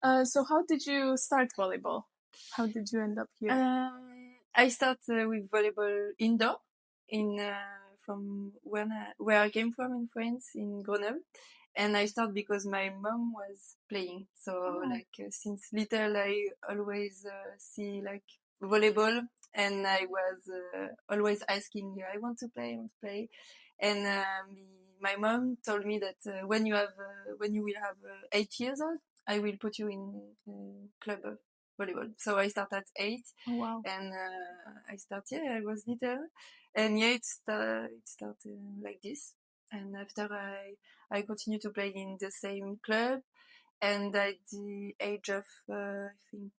So how did you start volleyball? How did you end up here? I started with volleyball indoor in from where I came from in France, in Grenoble, and I started because my mom was playing. So since little, I always see like volleyball, and I was always asking, I want to play, I want to play, and my mom told me that when you will have 8 years old, I will put you in club volleyball. So I started at 8. Oh, wow. And I was little. And yeah, it started like this. And after I continued to play in the same club. And at the age of, I think,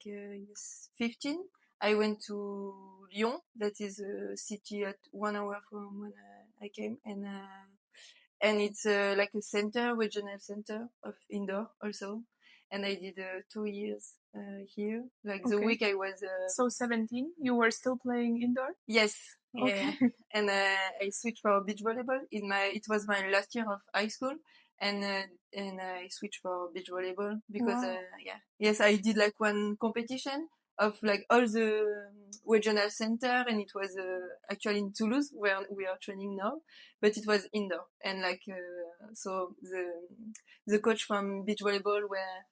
15, I went to Lyon. That is a city at 1 hour from when I came. And it's like a center, regional center of indoor also. And I did 2 years here. Like the week I was. So 17, you were still playing indoor? Yes. Yeah. Okay. And I switched for beach volleyball. It was my last year of high school, and I switched for beach volleyball because Wow. yes, I did like one competition of like all the regional center, and it was actually in Toulouse where we are training now, but it was indoor, and like so the coach from beach volleyball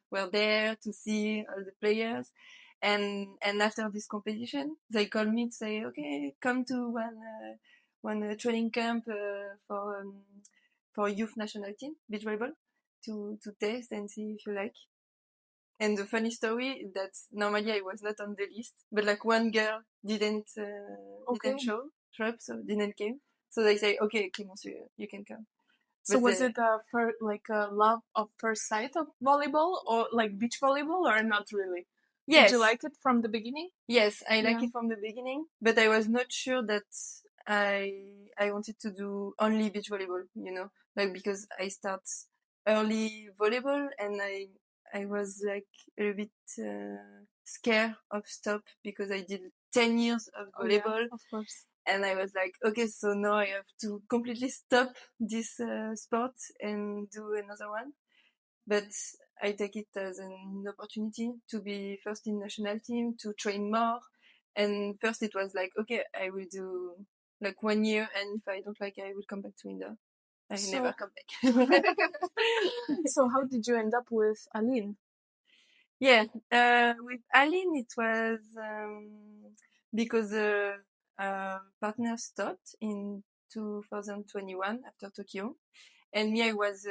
were there to see all the players. And after this competition, they called me to say, okay, come to one training camp for youth national team beach volleyball to test and see if you like. And the funny story that normally I was not on the list, but like one girl didn't show up, so didn't came. So they say, okay, Clémence, you can come. So but was it a love of first sight of volleyball, or like beach volleyball, or not really? Yes. Did you like it from the beginning? Yes, I like it from the beginning, but I was not sure that I wanted to do only beach volleyball, like because I start early volleyball and I was like a little bit scared of stop because I did 10 years of volleyball. Of course. And I was like, okay, so now I have to completely stop this sport and do another one. But I take it as an opportunity to be first in national team, to train more. And first it was like, okay, I will do like 1 year, and if I don't like it, I will come back to India. I never come back. So how did you end up with Aline? Yeah, with Aline it was because partner stopped in 2021 after Tokyo. And me, I was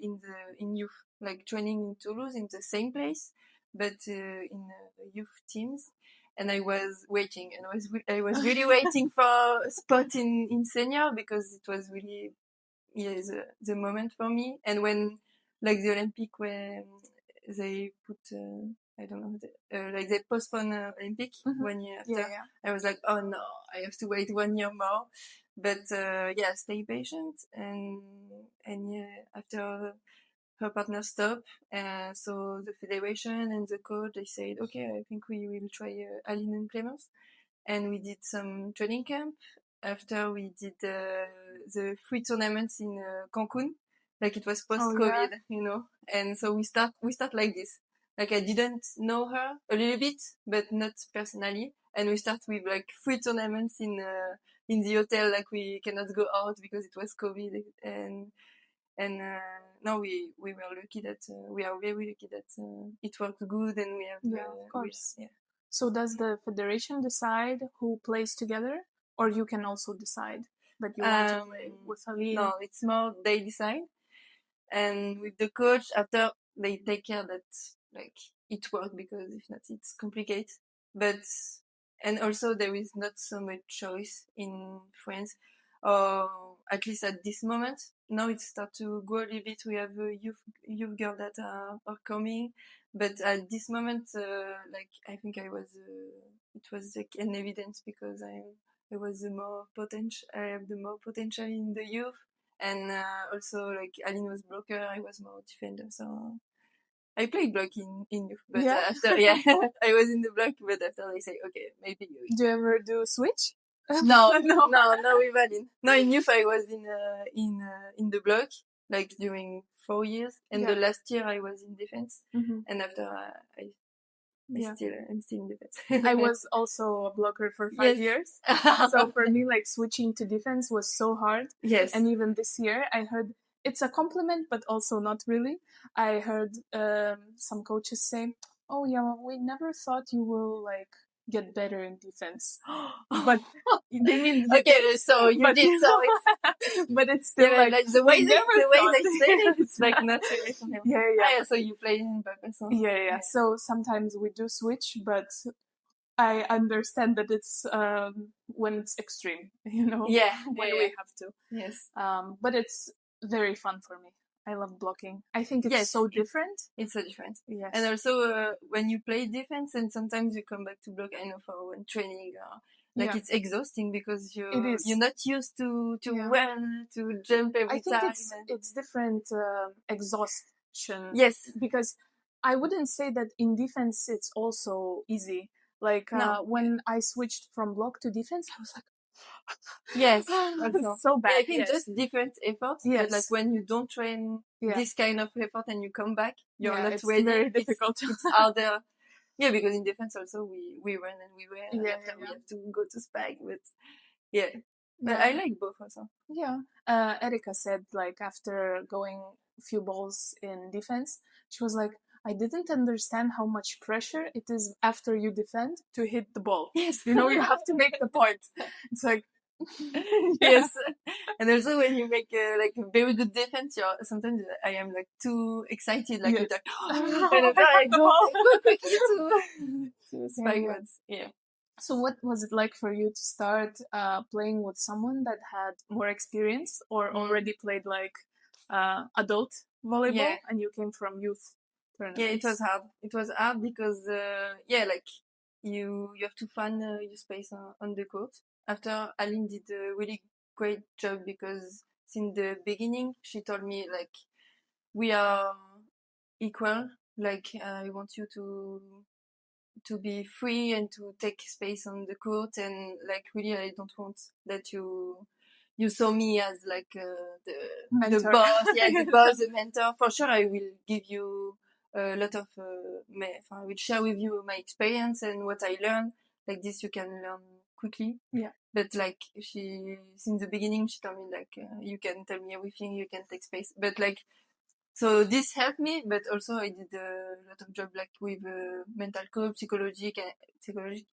in youth, like training in Toulouse in the same place, but in youth teams. And I was waiting, and I was really waiting for a spot in senior because it was really the moment for me. And when like the Olympic where they put I don't know like they postpone Olympic 1 year after, I was like, oh no, I have to wait 1 year more. But stay patient, and after her partner stopped, so the federation and the coach, they said, okay, I think we will try Aline and Clémence, and we did some training camp. After we did the free tournaments in Cancun, like it was post-COVID, and so we start like this. Like I didn't know her a little bit, but not personally, and we start with like free tournaments in the hotel, like we cannot go out because it was COVID, and no, we were lucky that we are very lucky that it worked good, and we have of course. So does the federation decide who plays together, or you can also decide that you want to play with Aline? No, it's more they decide, and with the coach after they take care that like it works, because if not it's complicated. But and also there is not so much choice in France, or at least at this moment. Now it start to go a little bit. We have youth girls that are coming, but at this moment, like I think it was like an evidence because I was the more potential. I have the more potential in the youth, and also like Aline was blocker, I was more defender. So I played block in youth, but after I was in the block, but after they say, okay, maybe you. Do you ever do switch? No, with Aline. No, in youth I was in the block, like during 4 years, and the last year I was in defense, and after I'm still in defense. I was also a blocker for 5 years. So for me, like switching to defense was so hard. Yes. And even this year, I heard it's a compliment, but also not really. I heard some coaches say, "Oh yeah, well, we never thought you will like get better in defense." But they mean okay, so you did. So it's but it's still like the way they say it, it's like not yeah. So you play in purpose. Yeah. So sometimes we do switch, but I understand that it's when it's extreme, you know, when we have to. Yes. But it's very fun for me. I love blocking. I think it's so different. It's so different. Yes. And also when you play defense and sometimes you come back to block, I know for when training, it's exhausting because you're not used to run, to jump every time. I think it's different exhaustion. Yes. Because I wouldn't say that in defense it's also easy. Like when I switched from block to defense, I was like, yes, so bad. I think just different efforts. Yes. But like when you don't train this kind of effort and you come back, you're not it's ready. Very difficult. It's harder. Yeah, because in defense also we run and we wear. And after we have to go to spike, but but I like both also. Yeah. Erika said like after going a few balls in defense, she was like, I didn't understand how much pressure it is after you defend to hit the ball. Yes. You know, you have to make the point. It's like, yes. And also when you make a very good defense, sometimes I am like too excited, like, and I go quickly to spike ones. Yeah. So what was it like for you to start playing with someone that had more experience or already played like adult volleyball and you came from youth tournaments? Yeah, it was hard. It was hard because like you have to find your space on the court. After Aline did a really great job because since the beginning she told me like we are equal. Like I want you to be free and to take space on the court, and like really I don't want that you saw me as like the boss, the boss, the mentor. For sure I will give you a lot of I will share with you my experience and what I learned. Like this you can learn quickly. Yeah. But like she since the beginning she told me like you can tell me everything, you can take space. But like so this helped me, but also I did a lot of job like with mental coach, psychology,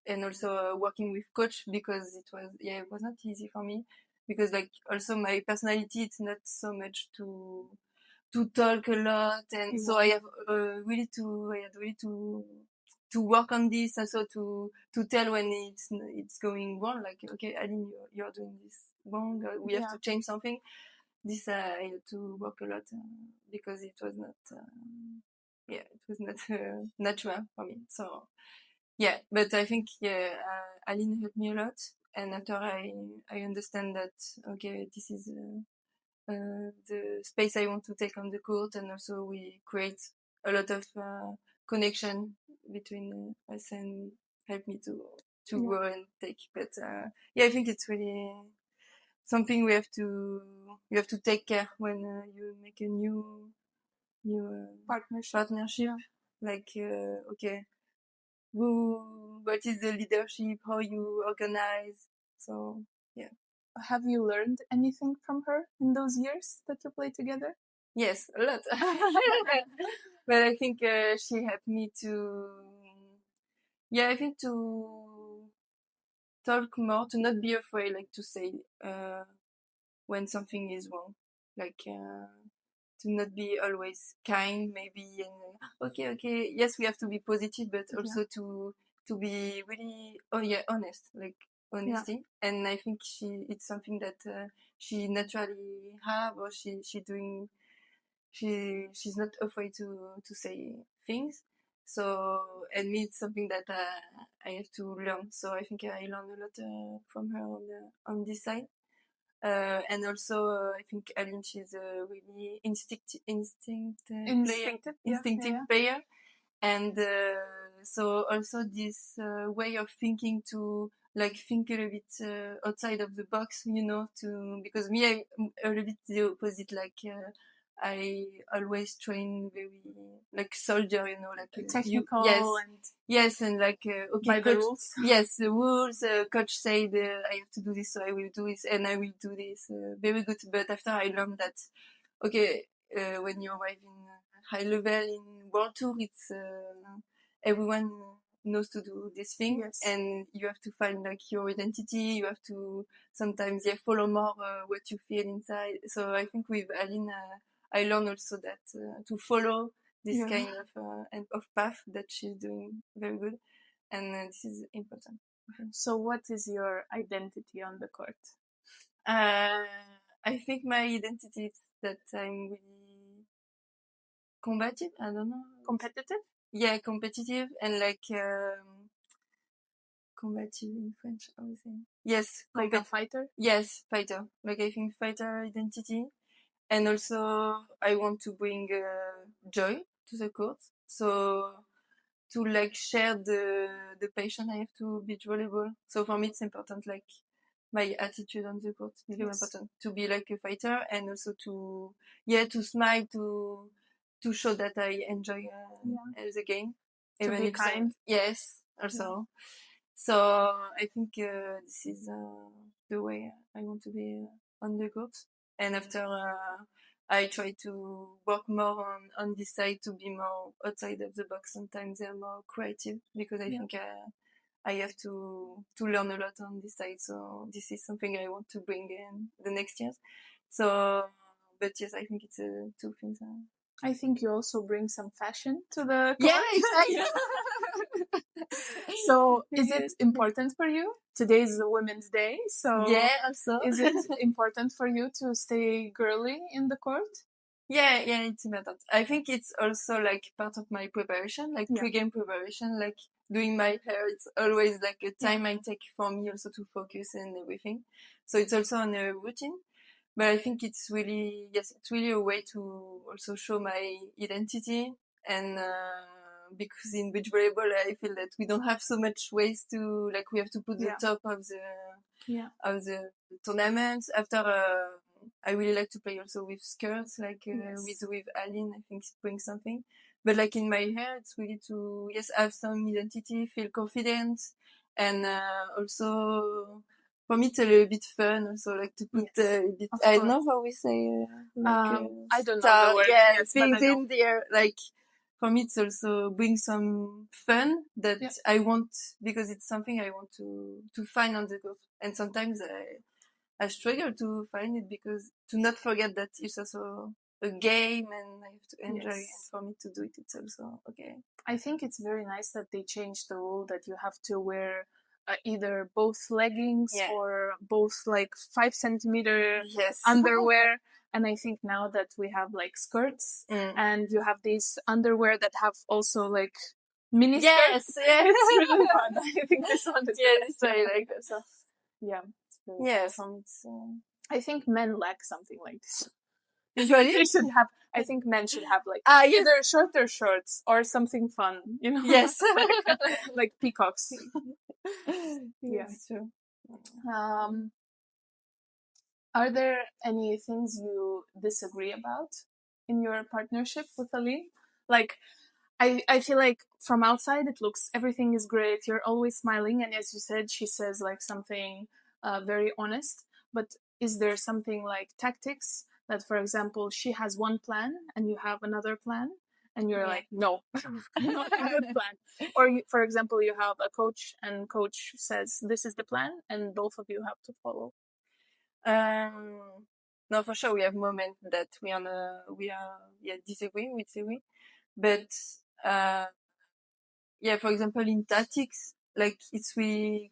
and also working with coach because it was not easy for me because like also my personality it's not so much to talk a lot, and so I had really to work on this, also to tell when it's going wrong. Like okay, Aline, you're doing this wrong. We have to change something. This I had to work a lot because it was not natural for me. So but I think Aline helped me a lot, and after I understand that okay, this is the space I want to take on the court, and also we create a lot of connection between us and help me to grow and take. But I think it's really something you have to take care when you make a new partnership. Like okay, what is the leadership, how you organize. So have you learned anything from her in those years that you played together? Yes, a lot. But I think she helped me to I think to talk more, to not be afraid, like to say when something is wrong, like to not be always kind, maybe, and okay, yes, we have to be positive, but also to be really honest, like honesty. And I think it's something that she naturally have, or she's not afraid to say things. So, and me, it's something that I have to learn. So I think I learned a lot from her on this side. And also, I think Aline, she's a really instinctive player. And so also this way of thinking to like think a little bit outside of the box, because me, I'm a little bit the opposite. Like I always train very like soldier, like technical and yes, and like okay, by coach, the rules. yes, the rules. Coach said I have to do this, so I will do this, and I will do this. Very good. But after I learned that, okay, when you arrive in high level in World Tour, it's everyone knows to do this thing, Yes. and you have to find like your identity. You have to sometimes follow more what you feel inside. So I think with Aline, I learned also that to follow this kind of path that she's doing very good, and this is important. So what is your identity on the court? I think my identity is that I'm really combative. I don't know. Competitive? Yeah, competitive and like combative in French. I would say yes, like a fighter. Yes, fighter. Like I think fighter identity, and also I want to bring joy to the court. So to like share the passion I have to beach volleyball. So for me, it's important like my attitude on the court is very important to be like a fighter and also to smile to show that I enjoy the game. To be kind. Yes, also. So I think this is the way I want to be on the court. And after I try to work more on this side to be more outside of the box. Sometimes they're more creative because I think I have to learn a lot on this side. So this is something I want to bring in the next years. So, but yes, I think it's two things. I think you also bring some fashion to the court. Yeah, exactly. So is it important for you? Today is Women's Day, so yeah, also. Is it important for you to stay girly in the court? Yeah, it's important. I think it's also like part of my preparation, like pre-game preparation, like doing my hair. It's always like a time I take for me also to focus and everything. So it's also on a routine. But I think it's really a way to also show my identity and because in beach volleyball I feel that we don't have so much ways to like we have to put the top of the tournaments. After I really like to play also with skirts like we do with Aline. I think it brings something. But like in my hair, it's really to have some identity, feel confident, and also for me it's a little bit fun also like to put a bit I don't know how we say like I don't know the word things in there like for me it's also bring some fun that I want because it's something I want to find on the court and sometimes I struggle to find it because to not forget that it's also a game and I have to enjoy and for me to do it it's also okay. I think it's very nice that they changed the rule that you have to wear either both leggings or both like 5 centimeter underwear. And I think now that we have like skirts and you have these underwear that have also like mini skirts, it's really fun. I think this one is it's very like that. So. Yeah. Yes. I think men lack something like this. Usually they should have. I think men should have like either shorter shorts or something fun. You know. Yes. like peacocks. Yes, true. Are there any things you disagree about in your partnership with Aline? Like, I feel like from outside it looks everything is great. You're always smiling, and as you said, she says like something very honest. But is there something like tactics that, for example, she has one plan and you have another plan, and you're like, no, not a good plan. Or, for example, you have a coach, and coach says this is the plan, and both of you have to follow. No, for sure we have moments that we are disagreeing, but for example in tactics, like it's really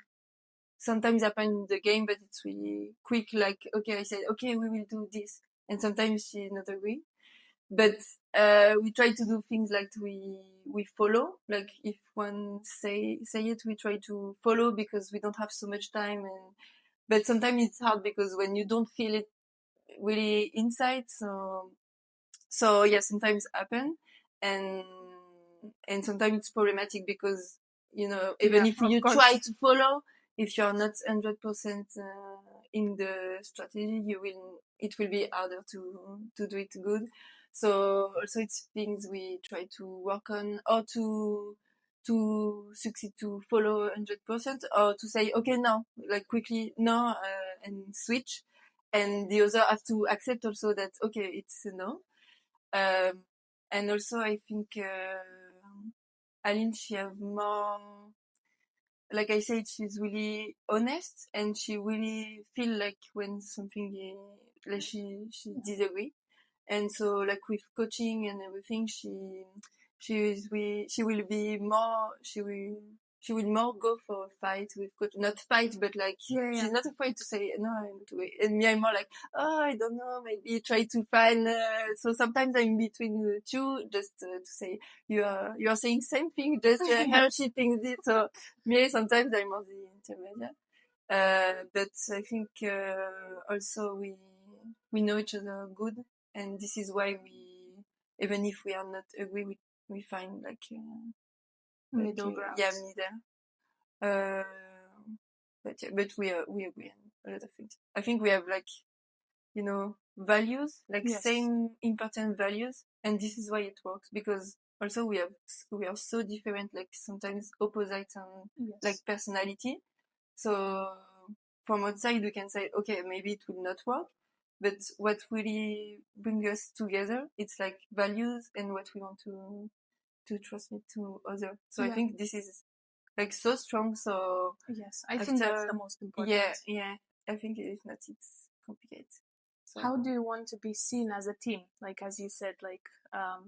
sometimes happen in the game, but it's really quick. Like okay, I said okay, we will do this, and sometimes she not agree. But we try to do things like we follow. Like if one say it, we try to follow because we don't have so much time but sometimes it's hard because when you don't feel it really inside, so sometimes happen, and sometimes it's problematic because even if you try to follow, if you're not 100% in the strategy, it will be harder to do it good. So also it's things we try to work on, or to succeed to follow 100%, or to say okay no, like quickly no, and switch, and the other has to accept also that okay it's a no. And also I think Aline, she have more, like I said, she's really honest, and she really feel like when something like she disagree. And so like with coaching and everything, she will be more, she will more go for a fight with coach, not fight, but like she's not afraid to say no, I'm too weak. And me, I'm more like, oh, I don't know, maybe try to find, so sometimes I'm between the two, just to say you are saying same thing, just her she thinks it. So me, sometimes I'm on the intermediate. But I think also we know each other good, and this is why we, even if we are not agree, we find like middle ground. Yeah, middle. But we agree on a lot of things. I think we have like, you know, values, like same important values, and this is why it works, because also we are so different, like sometimes opposite and like personality. So from outside we can say okay, maybe it will not work, but what really bring us together, it's like values and what we want to transmit to others. So I think this is like so strong. So yes, I think that's the most important. Yeah, I think if not, it's complicated. So how do you want to be seen as a team? Like as you said, like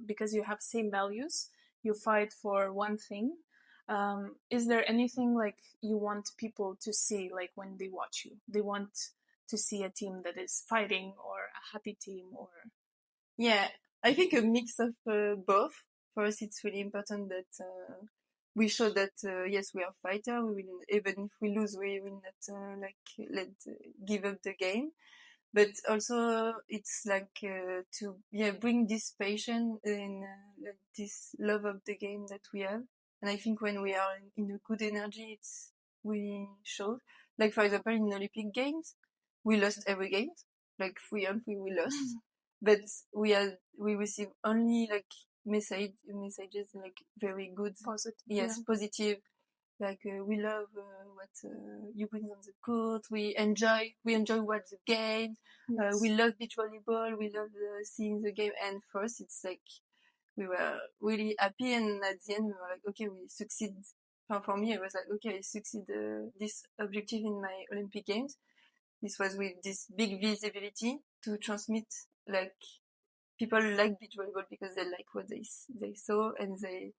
because you have same values, you fight for one thing. Is there anything like you want people to see, like when they watch you? They want to see a team that is fighting, or a happy team, or yeah, I think a mix of both. For us, it's really important that we show that yes, we are fighter. We will, even if we lose, we will not give up the game. But also, it's like to bring this passion and like this love of the game that we have. And I think when we are in a good energy, it's really shows. Like for example, in Olympic Games, we lost every game. Like 3-3, we lost. But we receive only like messages like very good, positive. Positive. Like we love what you bring on the court. We enjoy watch the game. We love beach volleyball. We love seeing the game. And first, it's like we were really happy. And at the end, we were like, okay, we succeed. For me, it was like, okay, I succeed this objective in my Olympic Games. This was with this big visibility to transmit, like people like beach volleyball because they like what they saw, and they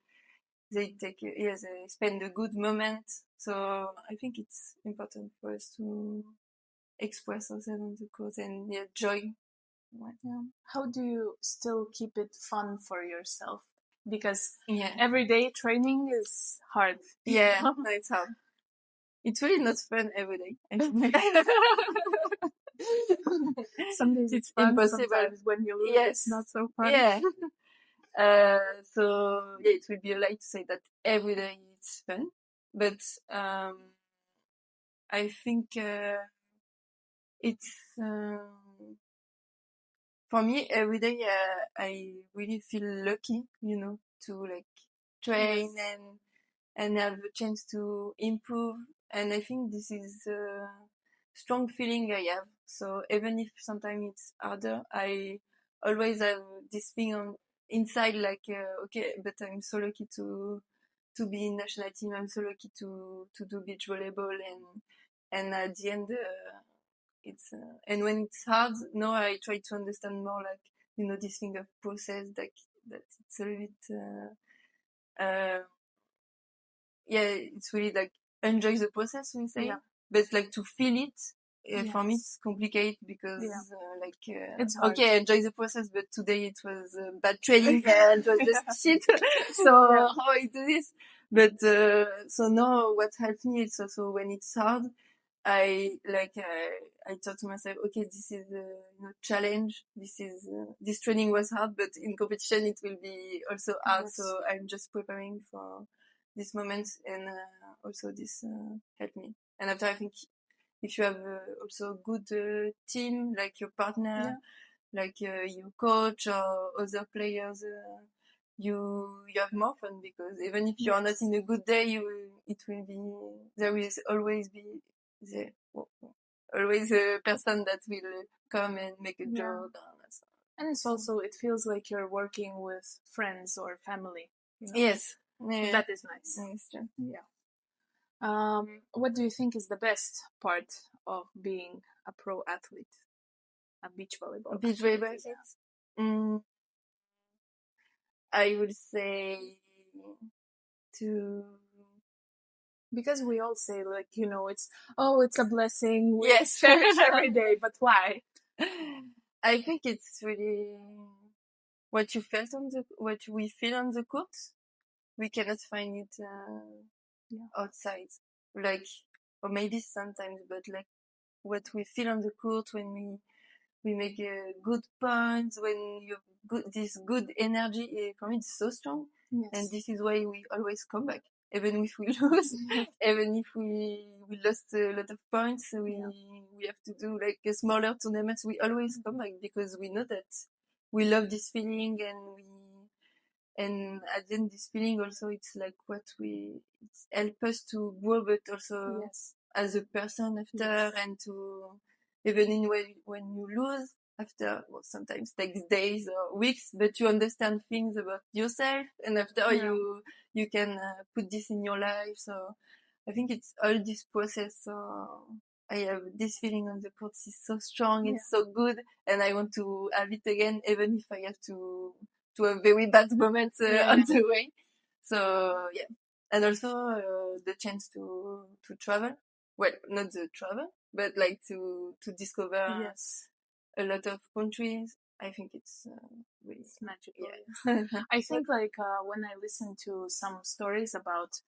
take they spend a good moment. So I think it's important for us to express ourselves on the court and joy. How do you still keep it fun for yourself? Because Yeah, everyday training is hard. yeah, no, it's hard. It's really not fun every day. Some days it's fun, impossible. sometimes when you lose, it's not so fun. Yeah. So yeah, it would be a lie to say that every day it's fun, but I think it's for me every day. I really feel lucky, to like train and have a chance to improve. And I think this is a strong feeling I have. So even if sometimes it's harder, I always have this thing on inside, like okay, but I'm so lucky to be in national team. I'm so lucky to do beach volleyball, and at the end it's and when it's hard, no, I try to understand more, like this thing of process, like that it's a little bit it's really like enjoy the process, we say, but like to feel it, for me it's complicated because it's hard. Okay, enjoy the process, but today it was bad training and it was just shit. So how I do this? But so now what helps me is also when it's hard, I thought to myself, okay, this is a challenge. This training was hard, but in competition it will be also hard. Yes. So I'm just preparing for this moment, and also this helped me. And after, I think if you have also a good team, like your partner, like you coach or other players, you have more fun, because even if you are not in a good day, there will always be always a person that will come and make a joke. And it's also, it feels like you're working with friends or family. Yes. That is nice. That's true. Yeah. What do you think is the best part of being a pro athlete? A beach volleyball. Beach volleyball athlete? I would say because we all say, like, it's a blessing. We cherish every day, but why? I think it's really what we feel on the court. We cannot find it outside, like, or maybe sometimes, but like what we feel on the court when we make a good points, when this good energy, for me, it's so strong. Yes. And this is why we always come back, even if we lose, even if we lost a lot of points, we have to do like a smaller tournaments. We always come back because we know that we love this feeling, and at the end, this feeling also, it's like it's help us to grow, but also as a person after, and to, even when you lose after, well, sometimes takes days or weeks, but you understand things about yourself, and after you can put this in your life. So I think it's all this process. So I have this feeling on the court is so strong, it's so good, and I want to have it again, even if I have to a very bad moment on the way. So yeah, and also the chance to travel. Well, not the travel, but like to discover a lot of countries. I think it's really magical. Yeah. I think like when I listen to some stories about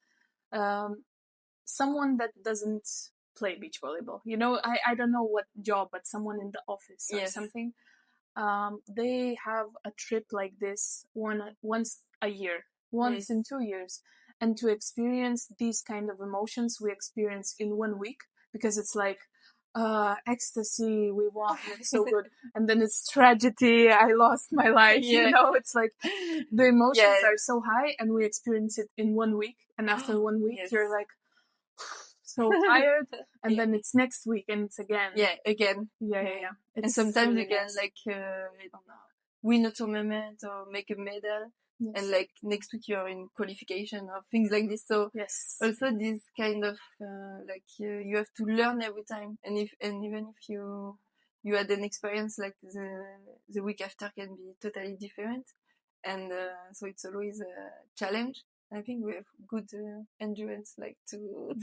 someone that doesn't play beach volleyball, I don't know what job, but someone in the office or something. They have a trip like this once a year, once in 2 years, and to experience these kind of emotions we experience in 1 week, because it's like ecstasy, we won, it's so good, and then it's tragedy, I lost my life. It's like the emotions are so high, and we experience it in 1 week, and after 1 week you're like so tired, and then it's next week, and it's again. And sometimes you can like I don't know, win a tournament or make a medal, and like next week you're in qualification or things like this. So also this kind of like you have to learn every time, and even if you had an experience, like the week after can be totally different, and so it's always a challenge. I think we have good endurance, like to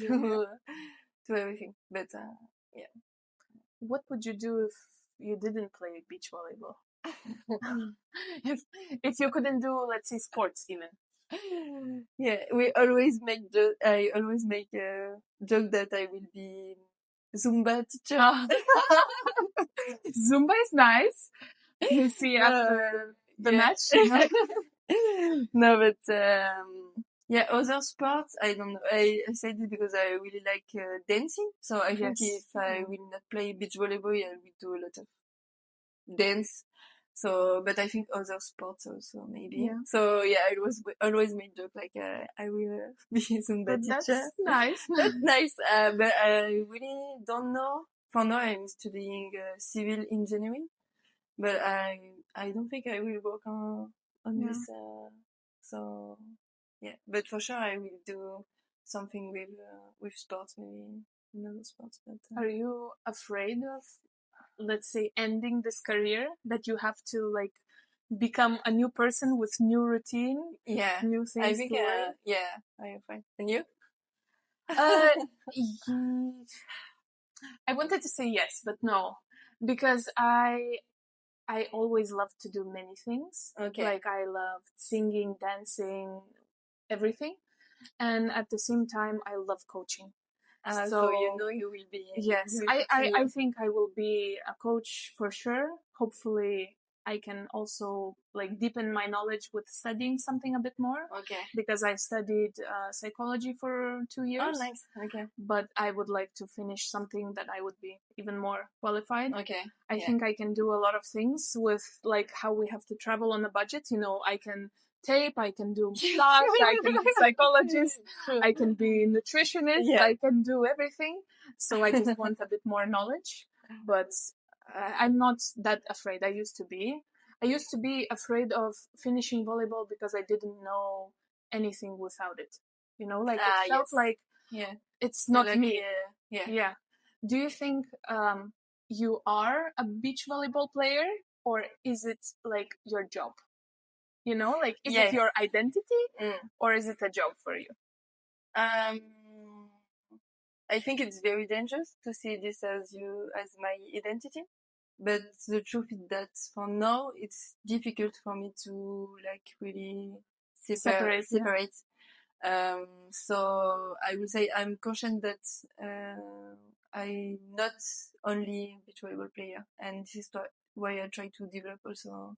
everything. But what would you do if you didn't play beach volleyball? if you couldn't do, let's say, sports even. I always make a joke that I will be Zumba teacher. Zumba is nice. You see after the match. No, but other sports, I don't know. I said it because I really like dancing. So I think if I will not play beach volleyball, I will do a lot of dance. So, but I think other sports also maybe. So I always made joke like I will be Zumba teacher. That's nice. That's nice. But I really don't know. For now, I'm studying civil engineering, but I don't think I will work on this. So but for sure I will do something with sports, maybe another sports. But are you afraid of, let's say, ending this career, that you have to like become a new person with new routine, new things? I think I am fine. And you? I wanted to say yes, but no, because I always loved to do many things. Like I loved singing, dancing, everything, and at the same time I love coaching. So you will be. Yes, I think I will be a coach for sure. Hopefully I can also like deepen my knowledge with studying something a bit more. Okay. Because I studied psychology for 2 years. Oh, nice. Okay. But I would like to finish something that I would be even more qualified. Okay. I think I can do a lot of things with like how we have to travel on a budget. I can tape, I can do massage, I can be psychologist, I can be nutritionist, I can do everything. So I just want a bit more knowledge. But I'm not that afraid. I used to be afraid of finishing volleyball because I didn't know anything without it. Like it felt like it's not me. Yeah. Do you think you are a beach volleyball player, or is it like your job? Like is it your identity, or is it a job for you? I think it's very dangerous to see this as my identity. But the truth is that for now, it's difficult for me to like really separate. So I would say I'm cautious that I'm not only a beach volleyball player, and this is why I try to develop also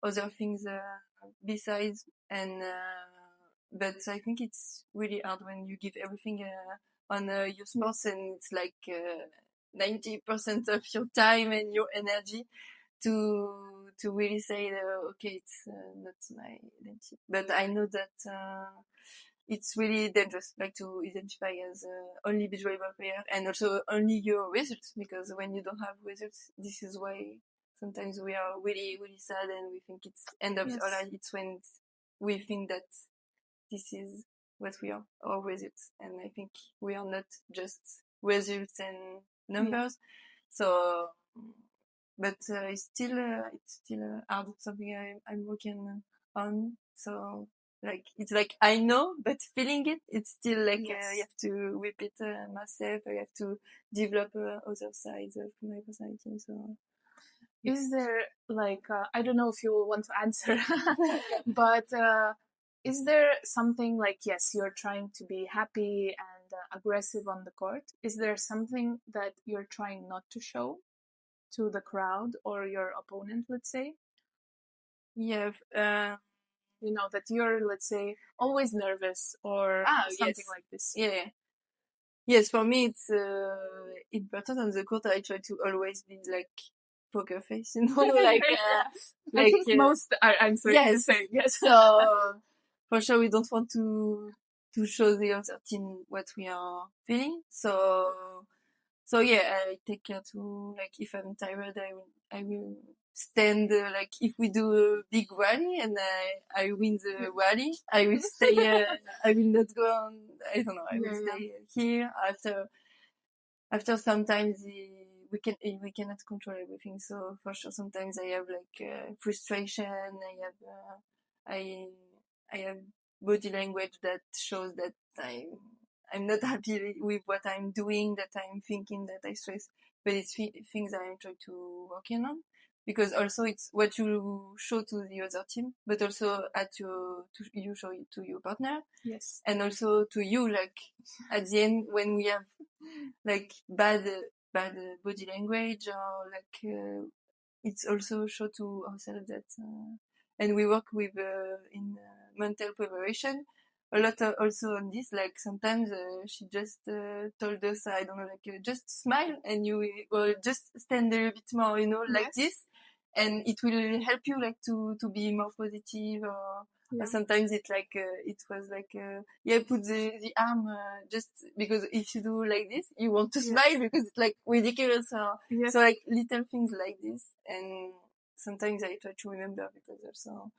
other things besides. And but I think it's really hard when you give everything on your sports, and it's like 90% of your time and your energy to really say okay, it's not my identity. But I know that it's really dangerous, like to identify as only beach volleyball player and also only your results, because when you don't have results, this is why sometimes we are really, really sad and we think it's end of our life. It's when we think that this is what we are, our results. And I think we are not just results and numbers. So, but it's still hard, something I'm working on. So, like, it's like I know, but feeling it's still like you have to repeat myself. I have to develop other sides of my personality. So, is there like I don't know if you will want to answer, but is there something like, yes, you're trying to be happy and aggressive on the court? Is there something that you're trying not to show to the crowd or your opponent, let's say? Yeah. That you're, let's say, always nervous or something like this. Yeah. Yes, for me it's important on the court. I try to always be like poker face, like I think most are answering the same. Yes. So for sure we don't want to show the other team what we are feeling. So yeah, I take care to, like, if I'm tired, I will stand, like, if we do a big rally and I win the rally, I will stay, I will not go on, I don't know, I will stay here. After sometimes we cannot control everything. So for sure, sometimes I have like frustration. I have body language that shows that I'm not happy with what I'm doing, that I'm thinking, that I stress. But it's things I try to work on, because also it's what you show to the other team, but also you show it to your partner. Yes. And also to you, like at the end when we have like bad body language, or like it's also show to ourselves that and we work with in mental preparation a lot also on this. Like sometimes she just told us, I don't know, like just smile and you will just stand a bit more, like this, and it will help you like to be more positive. Or sometimes it like it was like put the arm just because if you do like this you want to smile because it's like ridiculous. So like little things like this, and sometimes I try to remember, because also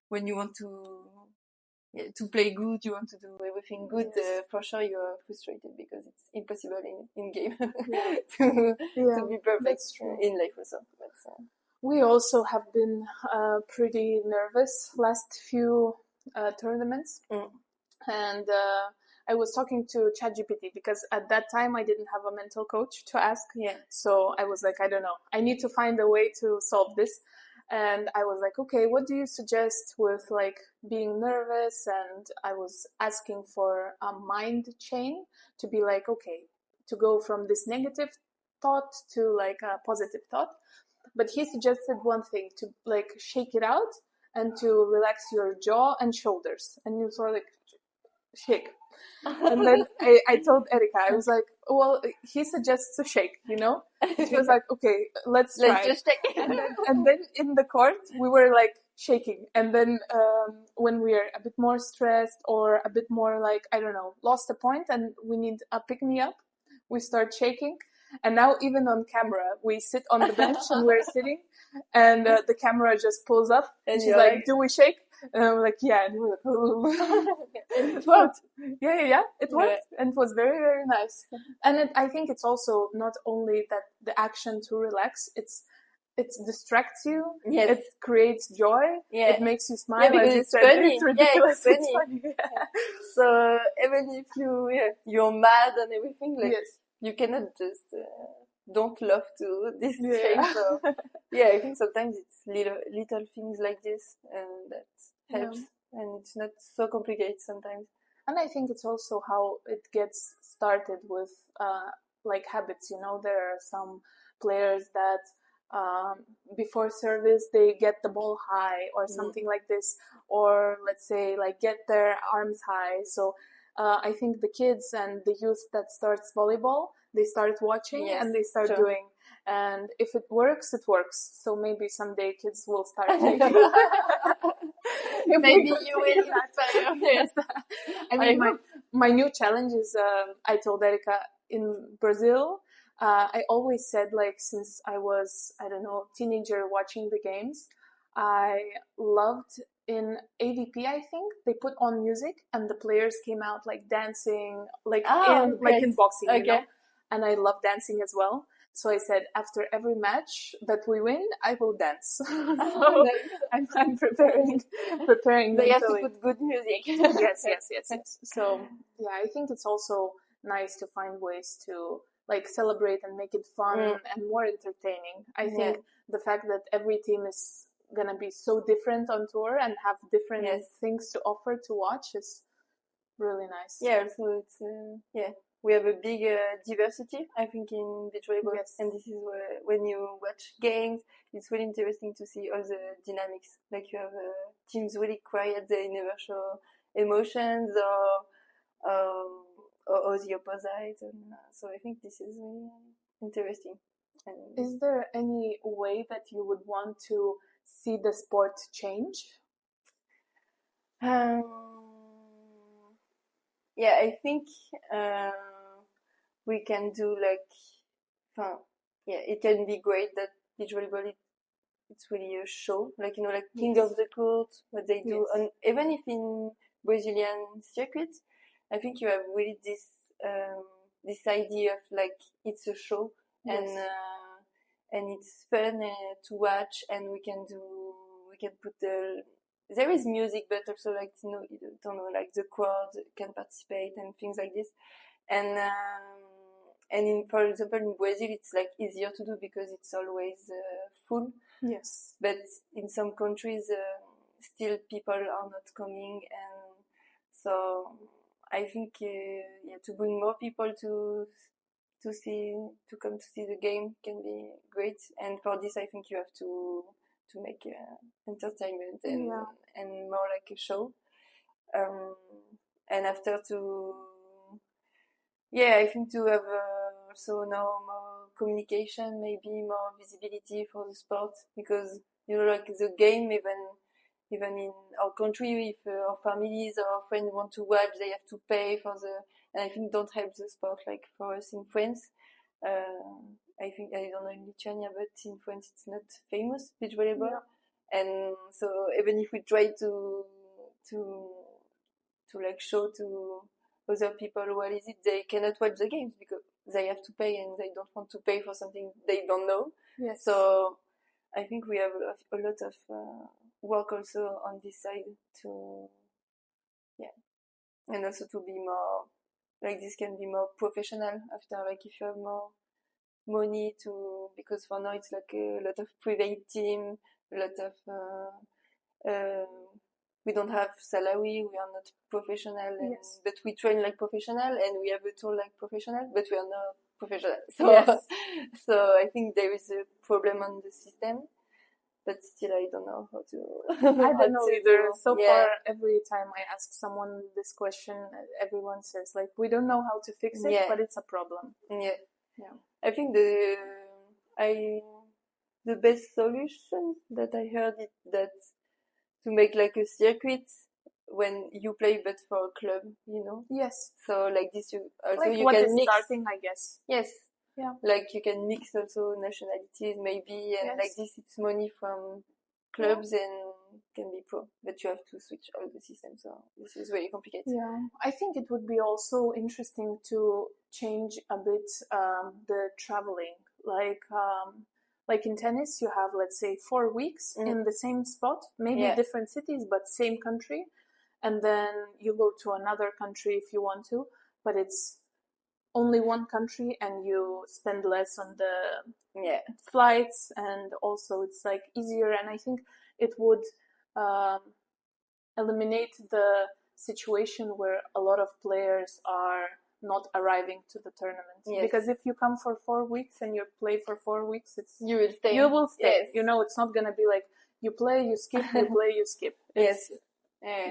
when you want to play good, you want to do everything good, for sure you are frustrated because it's impossible in game to be perfect in life also. But, we also have been pretty nervous last few tournaments. And I was talking to ChatGPT because at that time I didn't have a mental coach to ask. So I was like, I don't know, I need to find a way to solve this. And I was like, okay, what do you suggest with like being nervous? And I was asking for a mind chain to be like, okay, to go from this negative thought to like a positive thought. but he suggested one thing, to like shake it out and to relax your jaw and shoulders, and you sort of like shake. And then I told Erika, I was like, well, he suggests to shake, you know? She was like, okay, let's try. Let's just shake. And then in the court, we were like shaking. And then when we're a bit more stressed or a bit more like, I don't know, lost a point and we need a pick-me-up, we start shaking. And now even on camera, we sit on the bench and we're sitting and the camera just pulls up and she's like, do we shake? And I'm like, yeah. And we're like, oh. And it worked. Yeah, it worked. And it was very, very nice. And I think it's also not only that the action to relax, it distracts you. Yes. It creates joy. Yeah. It makes you smile. Yeah, because it's funny. It's ridiculous. Yeah, it's funny. Yeah. So even if you're mad and everything, like you cannot just don't love to this thing. So yeah, I think sometimes it's little things like this that helps, and it's not so complicated sometimes. And I think it's also how it gets started with like habits. You know, there are some players that before service they get the ball high or something like this, or let's say like get their arms high. So I think the kids and the youth that starts volleyball, they start watching and they start doing. And if it works, it works. So maybe someday kids will start taking. Maybe you will inspire. Yes. I mean, my new challenge is, I told Erika, in Brazil, I always said, like, since I was, I don't know, teenager watching the games, I loved in AVP, I think, they put on music and the players came out like dancing, like in boxing, you know? And I love dancing as well. So I said, after every match that we win, I will dance. So I'm preparing. But you have to put good music. Yes. So yeah, I think it's also nice to find ways to like celebrate and make it fun and more entertaining. I think the fact that every team is gonna be so different on tour and have different things to offer to watch is really nice. Yeah, so it's we have a big diversity, I think, in beach volleyball. Yes. And this is where, when you watch games, it's really interesting to see all the dynamics. Like you have teams really quiet, they never show emotions or the opposite. And so I think this is really interesting. And is there any way that you would want to see the sport change? Yeah, I think we can do it can be great that beach volleyball it's really a show, like like King of the Court, what they do, and even if in Brazilian circuits, I think you have really this idea of like it's a show and it's fun to watch, and we can put there is music, but also like you don't know, like the crowd can participate and things like this, and for example in Brazil it's like easier to do because it's always full. Yes. But in some countries still people are not coming, and so I think to bring more people to come to see the game can be great, and for this I think you have to make entertainment and more like a show, and after I think to have also now more communication, maybe more visibility for the sport, because like the game, even in our country, if our families or our friends want to watch, they have to pay for and I think don't help the sport. Like for us in France, I think, I don't know in Lithuania, but in France it's not famous beach volleyball, and so even if we try to like show to other people what is it, they cannot watch the games because they have to pay, and they don't want to pay for something they don't know. Yes. So I think we have a lot of work also on this side to and also to be more like this can be more professional after, like if you have more money because for now it's like a lot of private team, a lot of we don't have salary, we are not professional, but we train like professional, and we have a tour like professional, but we are not professional. So, Yes. so I think there is a problem on the system, but still I don't know how to. I how don't know to either. do. So Yeah. far, every time I ask someone this question, everyone says like, we don't know how to fix it, Yeah. but it's a problem. Yeah. Yeah. I think the best solution that I heard is that to make like a circuit when you play, but for a club, you know. Yes. So like this, you also Like you what can is mix. starting, I guess. Yes. Yeah. Like you can mix also nationalities maybe, and like Yes. this it's money from clubs and can be pro, but you have to switch all the systems. So this is really complicated. Yeah, I think it would be also interesting to change a bit the traveling. Like in tennis, you have, let's say, 4 weeks in the same spot, maybe Yeah. different cities, but same country. And then you go to another country if you want to, but it's only one country and you spend less on the flights, and also it's like easier. And I think it would eliminate the situation where a lot of players are not arriving to the tournament. Yes. Because if you come for 4 weeks and you play for 4 weeks, you will stay. You will stay. Yes. You know, it's not gonna be like you play, you skip, you play, you skip. Yes.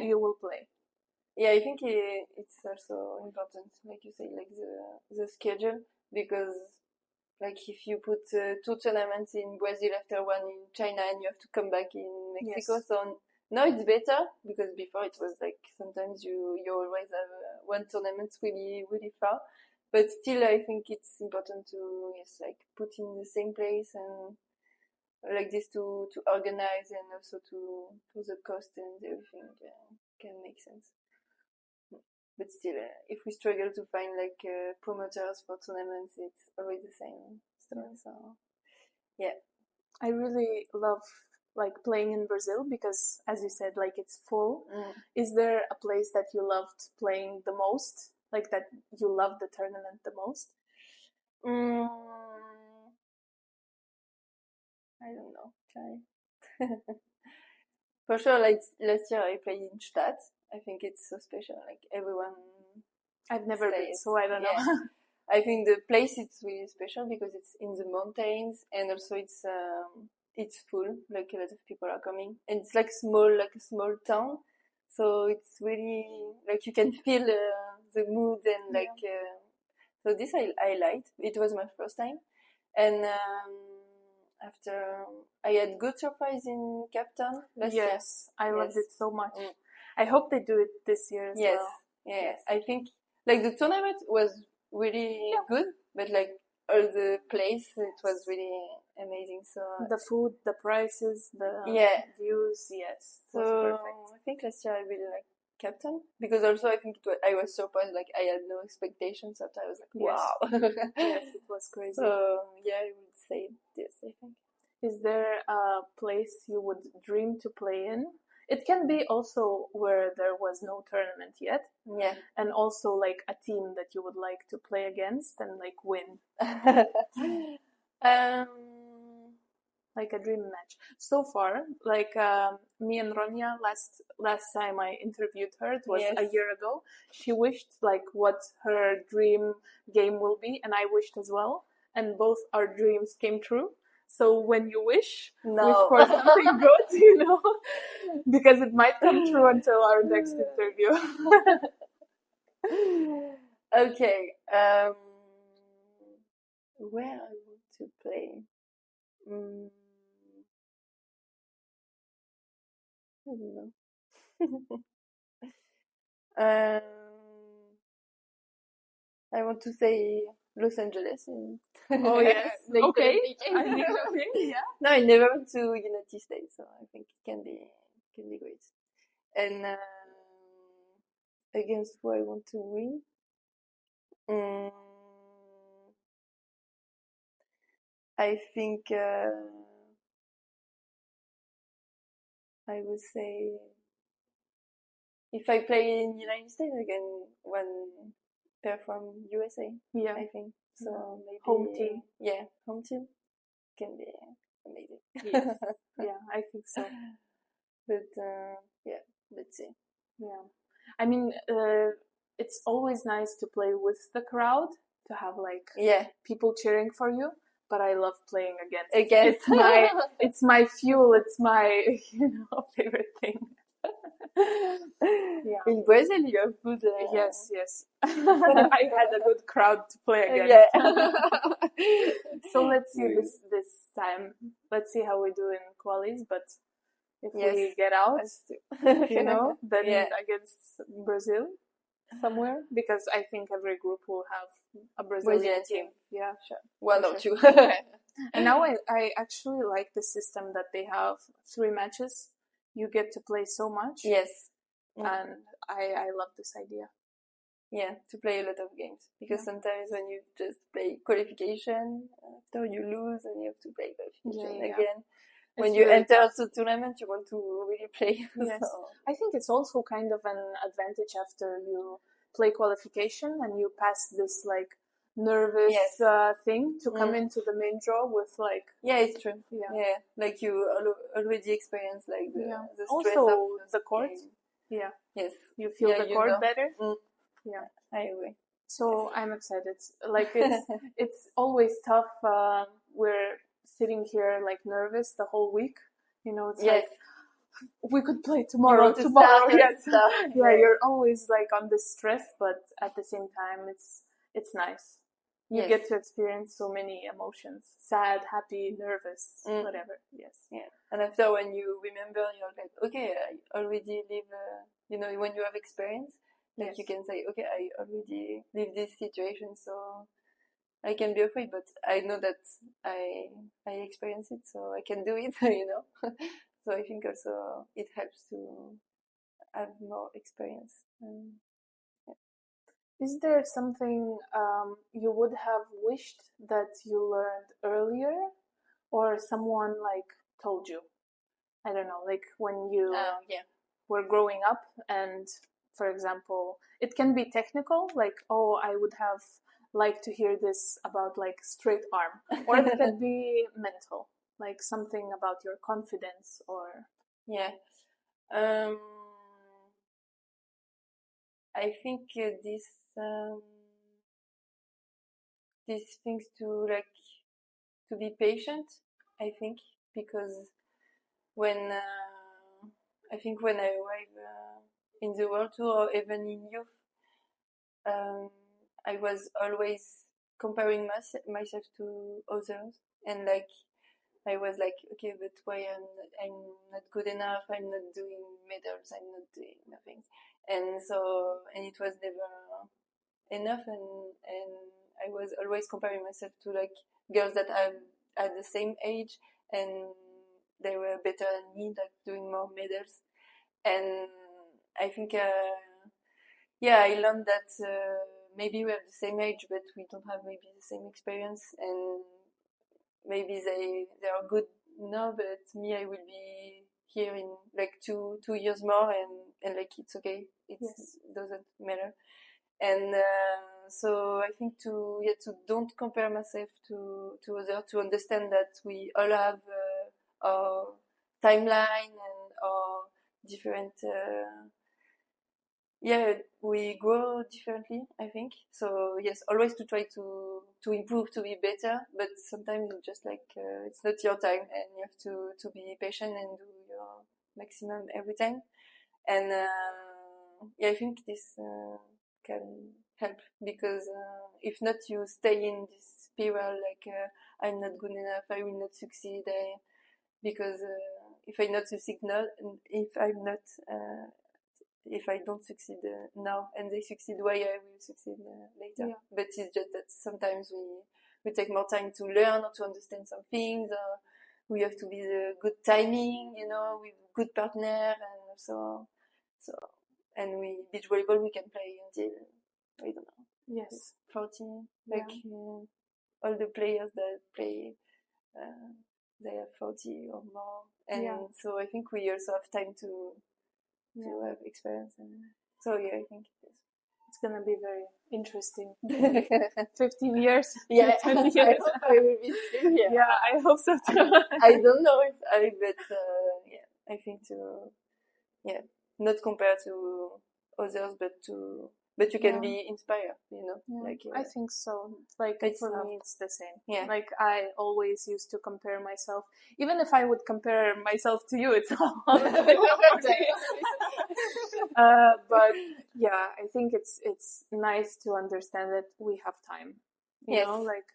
You will play. Yeah, I think it's also important, like you say, like the schedule, because like if you put 2 tournaments in Brazil after one in China and you have to come back in Mexico, Yes. so now it's better, because before it was like sometimes you always have one tournament really really far, but still I think it's important to like put in the same place and like this to organize, and also to the cost and everything can make sense. But still, if we struggle to find like promoters for tournaments, it's always the same stuff. So, yeah. I really love like playing in Brazil because, as you said, like it's full. Is there a place that you loved playing the most? Like that you loved the tournament the most? I don't know. Try. For sure, like last year I played in Stadt. I think it's so special. Like everyone. I've never been, so I don't know. I think the place it's really special because it's in the mountains, and also it's full. Like a lot of people are coming, and it's like a small town. So it's really like you can feel the mood and like. So this I liked. It was my first time, and after I had good surprise in Cape Town last year. I loved it so much. I hope they do it this year as well. Yes, I think like the tournament was really good, but like all the place it was really amazing. So the food, the prices, the views, yes. So I think last year I really liked Cape Town, because also I think I was surprised. Like I had no expectations, so I was like, wow. Yes, it was crazy. So yeah, I would say this. I think. Is there a place you would dream to play in? It can be also where there was no tournament yet. Yeah. And also like a team that you would like to play against and like win. Like a dream match. So far, like me and Ronya, last time I interviewed her, it was a year ago. She wished like what her dream game will be, and I wished as well. And both our dreams came true. So when you wish for something good, you know, because it might come true until our next interview. Okay. Where I want to play? I don't know. I want to say Los Angeles. Oh yes. Okay. Yeah. No, I never went to United States, so I think it can be great. And against who I want to win. I think I would say if I play in United States again, one perform USA. Yeah, I think so. Maybe home team. Yeah, home team can be amazing. Yes. Yeah, I think so. But yeah, let's see. Yeah, I mean, it's always nice to play with the crowd to have like Yeah. people cheering for you, but I love playing against. Again. It's my fuel. It's my favorite thing. Yeah. In Brazil, you have good. Yes. I had a good crowd to play against. Yeah. So let's see this time. Let's see how we do in qualies. But if we get out, then against Brazil somewhere, because I think every group will have a Brazilian team. Yeah, sure. One or two. And now I actually like the system that they have 3 matches. You get to play so much. Yes. And I love this idea. Yeah, to play a lot of games. Because sometimes when you just play qualification, after you lose and you have to play qualification again. When you enter to tournament, you want to really play. Yes. So. I think it's also kind of an advantage after you play qualification and you pass this like nervous thing to come into the main draw with like... Yeah, it's true. Yeah. Like you already experience like the stress also of the court. Game. Yeah. Yes. You feel the court better. Yeah. I agree. So I'm excited. Like it's always tough. We're sitting here like nervous the whole week. It's like we could play tomorrow. Yes. Yeah, you're always like on this stress, but at the same time, it's nice. You get to experience so many emotions: sad, happy, nervous, whatever. Yes. Yeah. And after, when you remember, you're like, okay, I already live. When you have experience. Like you can say, okay, I already lived this situation, so I can be afraid, but I know that I experience it, so I can do it, So I think also it helps to have more experience. Is there something you would have wished that you learned earlier, or someone like told you? I don't know, like when you were growing up and... For example, it can be technical, like, oh, I would have liked to hear this about like straight arm. Or it can be mental, like something about your confidence or... Yeah. I think these things to be patient, I think, because when I arrived in the World Tour or even in youth, I was always comparing myself to others, and like I was like, okay, but why I'm not good enough? I'm not doing medals. I'm not doing nothing, and it was never enough, and I was always comparing myself to like girls that are at the same age, and they were better than me, like doing more medals, and I think, I learned that maybe we have the same age, but we don't have maybe the same experience, and maybe they are good now, but me, I will be here in like two years more, and like it's okay, it doesn't matter, and so I think to don't compare myself to others, to understand that we all have our timeline and our different. We grow differently, I think. So yes, always to try to improve, to be better, but sometimes it's just like it's not your time, and you have to be patient and do your maximum every time. And I think this can help, because if not, you stay in this spiral like I'm not good enough, I will not succeed, because if I not succeed now, if I don't succeed now and they succeed, why I will succeed later. Yeah. But it's just that sometimes we take more time to learn or to understand some things, or we have to be the good timing, with good partner, and so and beach volleyball we can play until, I don't know, 40, like all the players that play, they are 40 or more, and so I think we also have time to have experience, and so I think it's gonna be very interesting. 15 years, 20 years. I hope I will be still here. Yeah, I hope so too. I don't know if but I think not compare to others, but but you can be inspired, like I think so. Like for me, it's the same. Yeah. Like I always used to compare myself. Even if I would compare myself to you, it's all but yeah, I think it's nice to understand that we have time. You know, like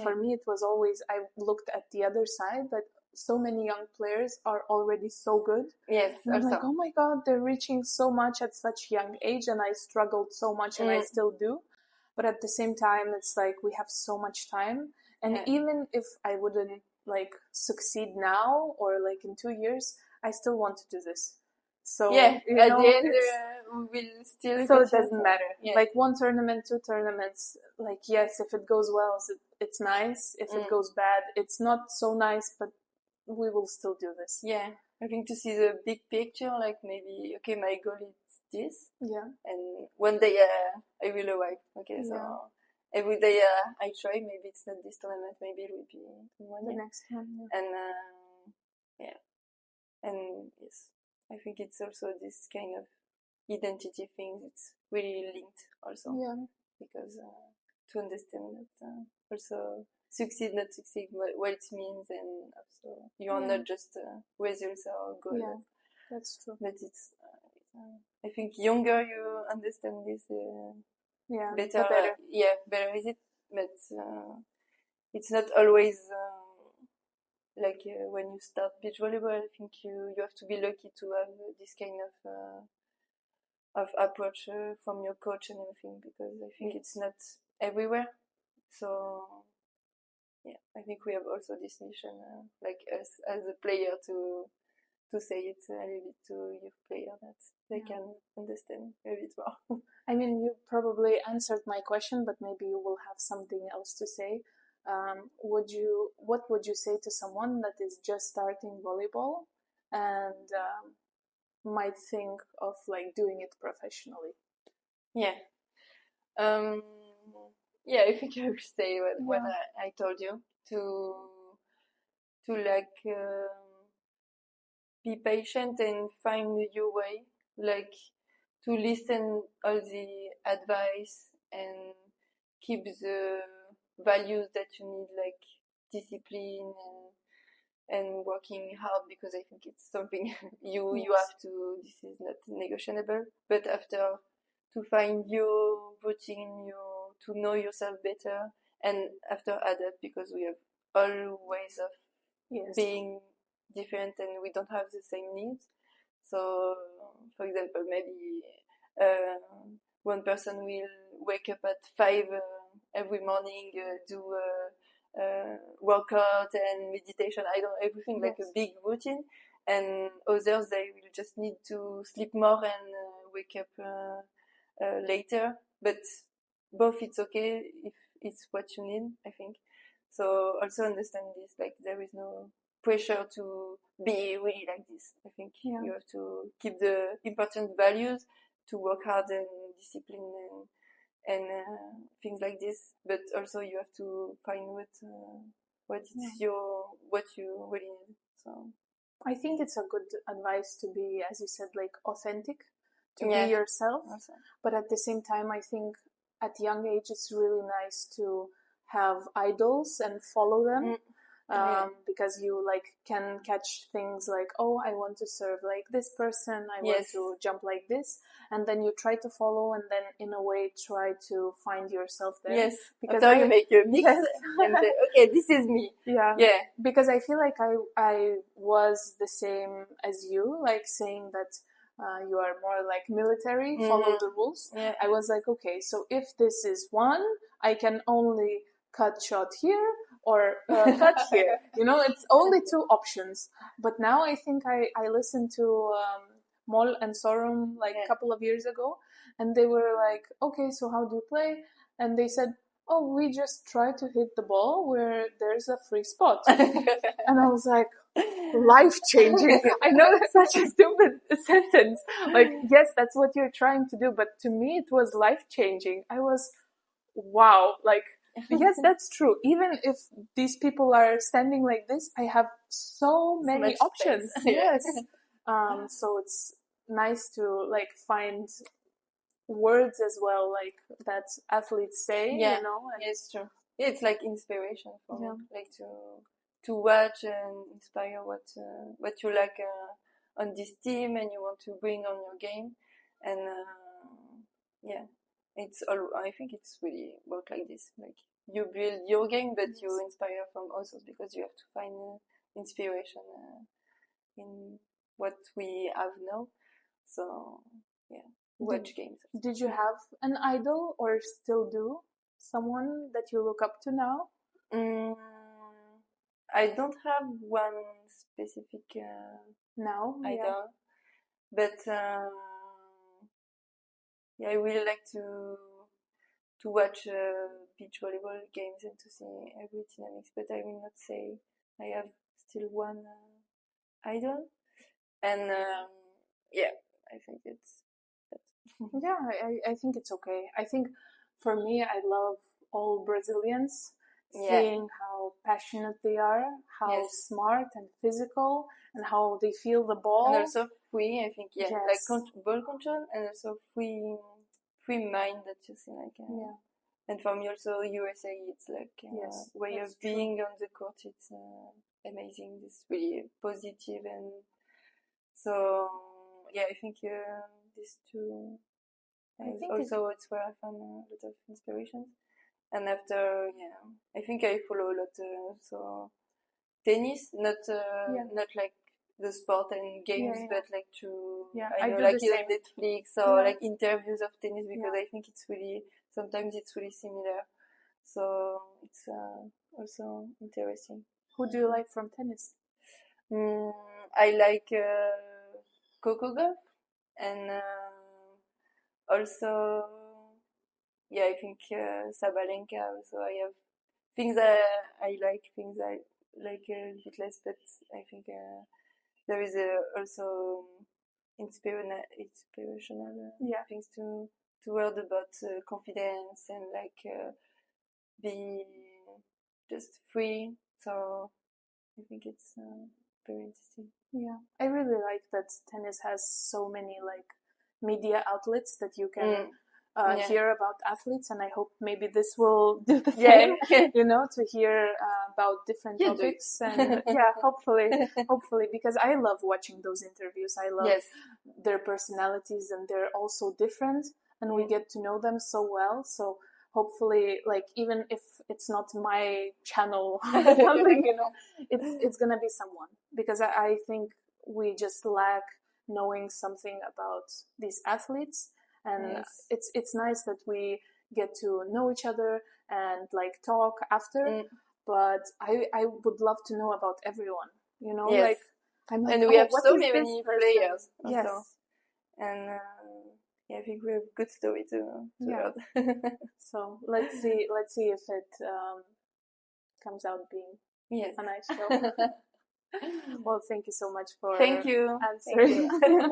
for me, it was always I looked at the other side that so many young players are already so good. Yes, and I'm like, oh my god, they're reaching so much at such young age, and I struggled so much, and I still do. But at the same time, it's like we have so much time, and even if I wouldn't like succeed now or like in 2 years, I still want to do this. So at the end, we'll still. So it doesn't matter. Like 1 tournament, 2 tournaments. Like yes, if it goes well, it's nice. If it goes bad, it's not so nice. But we will still do this. Yeah, I think to see the big picture, like maybe okay, my goal is this. Yeah. And one day I will arrive. Okay, so every day I try. Maybe it's not this tournament. Maybe it will be the next one. Yeah. And and yes, I think it's also this kind of identity thing. It's really linked also. Yeah. Because to understand that also succeed, not succeed, what it means, and also you are not just results or goals. Yeah, that's true. But it's I think younger you understand this. Better. Better is it? But it's not always like when you start beach volleyball. I think you have to be lucky to have this kind of approach from your coach and everything, because I think it's not everywhere. So yeah, I think we have also this mission, like us as a player, to say it a little bit to youth player that they can understand a bit more. I mean, you probably answered my question, but maybe you will have something else to say. What would you say to someone that is just starting volleyball and might think of like doing it professionally? Yeah. Yeah, I think I will say what I told you, to like be patient and find your way, like to listen all the advice and keep the values that you need, like discipline and working hard, because I think it's something you have to. This is not negotiable. But after, to find your routine, to know yourself better, and after adapt, because we have all ways of being different and we don't have the same needs. So, for example, maybe one person will wake up at 5 every morning, do workout and meditation. I don't everything like a big routine, and others they will just need to sleep more and wake up later. But both it's okay if it's what you need, I think. So also understand this, like there is no pressure to be really like this. I think you have to keep the important values, to work hard and discipline and things like this. But also you have to find what you really need. So I think it's a good advice to be, as you said, like authentic, to be yourself. Also. But at the same time, I think at young age it's really nice to have idols and follow them. Because you like can catch things like, oh, I want to serve like this person, I want to jump like this, and then you try to follow, and then in a way try to find yourself there. Yes, because you make your mix and say, okay, this is me. Yeah. Because I feel like I was the same as you, like saying that you are more like military, follow the rules. I was like, okay, so if this is one, I can only cut shot here or cut here. You know, it's only 2 options. But now I think I listened to Mol and Sorum like a couple of years ago, and they were like, okay, so how do you play? And they said, oh, we just try to hit the ball where there's a free spot. And I was like, life-changing. I know that's such a stupid sentence. Like, yes, that's what you're trying to do, but to me it was life-changing. I was, wow, like, yes, that's true. Even if these people are standing like this, I have so many options. Yes. So it's nice to like find words as well, like that athletes say, Yeah, you know. And it's true. It's like inspiration for yeah, me, like to watch and inspire what you like on this team and you want to bring on your game, and yeah, it's all. I think it's really work like this. Like you build your game, but you inspire from others because you have to find inspiration in what we have now. So yeah, watch games. did you have an idol or still do someone that you look up to now? Mm, I don't have one specific Now, yeah. idol, but yeah, I really like to watch beach volleyball games and to see every dynamics. But I will not say I have still one idol, and yeah, I think it's that. Yeah, I think it's okay. I think for me, I love all Brazilians, Yeah, seeing how passionate they are, how yes, smart and physical, and how they feel the and ball. also free. I think yeah, like Yes. ball control and also free mind that you see like. Yeah. And for me also USA, it's like Yes, way that's of being on the court. It's amazing. It's really positive, and so yeah, I think these two. I think Also, it's where I found a lot of inspirations. And after, yeah, I think I follow a lot. So tennis, not Yeah. not like the sport and games, yeah. but like to Yeah, I I know do like the same. Netflix or Yeah. like interviews of tennis because Yeah. I think it's really sometimes it's really similar. So it's also interesting. Who do you like from tennis? I like Coco Golf and also yeah, I think Sabalenka. Also, I have things I like, things I like a bit less, but I think there is also inspirational Yeah. things to word about confidence and like be just free. So I think it's very interesting. Yeah, I really like that tennis has so many like media outlets that you can Yeah. hear about athletes, and I hope maybe this will do the Yeah. same. You know, to hear about different Yeah, do it. topics, and yeah, hopefully, because I love watching those interviews. I love Yes. their personalities, and they're also different, and we get to know them so well. So hopefully, like even if it's not my channel or something, you know, it's gonna be someone, because I think we just lack knowing something about these athletes, and Yes. it's nice that we get to know each other and like talk after. But I would love to know about everyone, you know. Yes. Like I'm like, And we have what so is this many person? players Yes. also. And yeah, I think we have good story to Yeah. hear. So let's see if it comes out being Yes. a nice show. Well, thank you so much for Thank you. answering. Thank you.